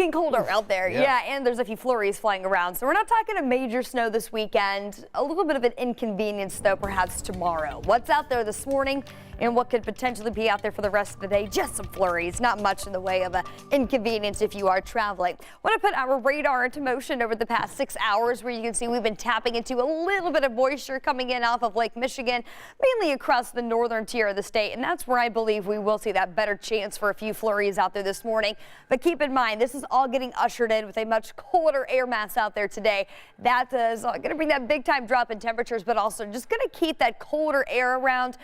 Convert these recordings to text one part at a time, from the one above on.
looking colder out there. Yeah, and there's a few flurries flying around. So we're not talking a major snow this weekend. A little bit of an inconvenience, though, perhaps tomorrow. What's out there this morning and what could potentially be out there for the rest of the day? Just some flurries, not much in the way of an inconvenience if you are traveling. Want to put our radar into motion over the past 6 hours, where you can see we've been tapping into a little bit of moisture coming in off of Lake Michigan, mainly across the northern tier of the state. And that's where I believe we will see that better chance for a few flurries out there this morning. But keep in mind, this is all getting ushered in with a much colder air mass out there today. That is going to bring that big time drop in temperatures, but also just going to keep that colder air around,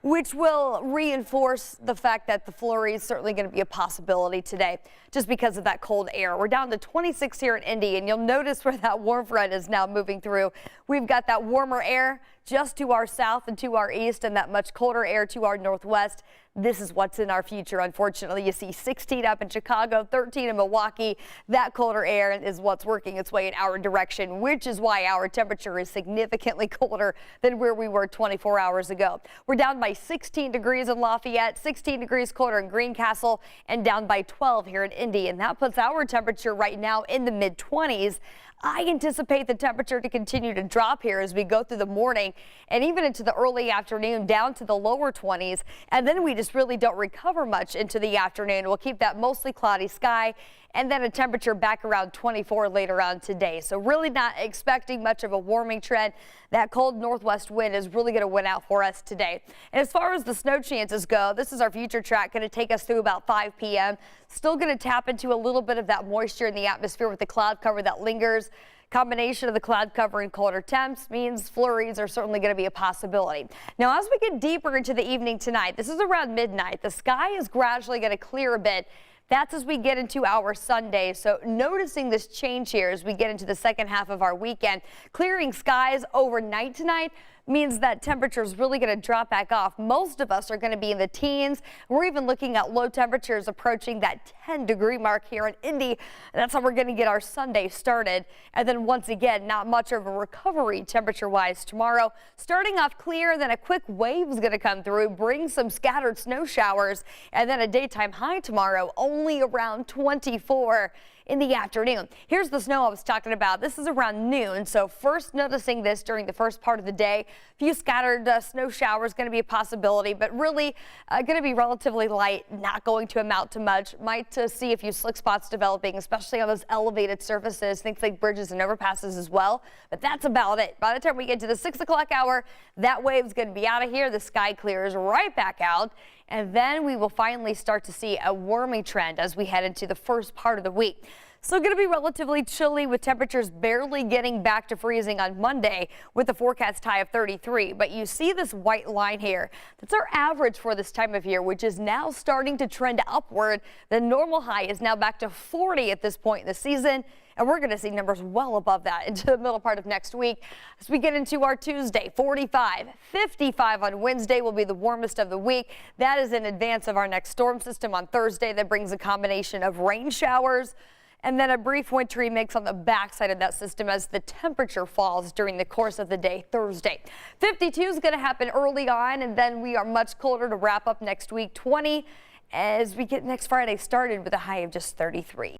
which will reinforce the fact that the flurry is certainly going to be a possibility today just because of that cold air. We're down to 26 here in Indy, and you'll notice where that warm front is now moving through. We've got that warmer air just to our south and to our east, and that much colder air to our northwest. This is what's in our future. Unfortunately, you see 16 up in Chicago, 13 in Milwaukee. That colder air is what's working its way in our direction, which is why our temperature is significantly colder than where we were 24 hours ago. We're down by 16 degrees in Lafayette, 16 degrees colder in Greencastle, and down by 12 here in Indy. And that puts our temperature right now in the mid-20s. I anticipate the temperature to continue to drop here as we go through the morning and even into the early afternoon, down to the lower 20s. And then we just really don't recover much into the afternoon. We'll keep that mostly cloudy sky and then a temperature back around 24 later on today. So really not expecting much of a warming trend. That cold northwest wind is really going to win out for us today. And as far as the snow chances go, this is our future track, going to take us through about 5 p.m. Still going to tap into a little bit of that moisture in the atmosphere with the cloud cover that lingers. Combination of the cloud cover and colder temps means flurries are certainly going to be a possibility. Now, as we get deeper into the evening tonight, this is around midnight, the sky is gradually going to clear a bit. That's as we get into our Sunday. So noticing this change here as we get into the second half of our weekend. Clearing skies overnight tonight means that temperature is really going to drop back off. Most of us are going to be in the teens. We're even looking at low temperatures approaching that 10-degree mark here in Indy. That's how we're going to get our Sunday started. And then once again, not much of a recovery temperature-wise tomorrow. Starting off clear, then a quick wave is going to come through, bring some scattered snow showers, and then a daytime high tomorrow, only around 24 in the afternoon. Here's the snow I was talking about. This is around noon, so first noticing this during the first part of the day. A few scattered snow showers going to be a possibility, but really going to be relatively light, not going to amount to much. Might see a few slick spots developing, especially on those elevated surfaces, things like bridges and overpasses as well, but that's about it. By the time we get to the 6 o'clock hour, that wave's going to be out of here. The sky clears right back out, and then we will finally start to see a warming trend as we head into the first part of the week. So going to be relatively chilly with temperatures barely getting back to freezing on Monday with a forecast high of 33. But you see this white line here. That's our average for this time of year, which is now starting to trend upward. The normal high is now back to 40 at this point in the season. And we're going to see numbers well above that into the middle part of next week. As we get into our Tuesday, 45, 55 on Wednesday will be the warmest of the week. That is in advance of our next storm system on Thursday that brings a combination of rain showers and then a brief wintry mix on the backside of that system as the temperature falls during the course of the day Thursday. 52 is going to happen early on, and then we are much colder to wrap up next week. 20 as we get next Friday started with a high of just 33.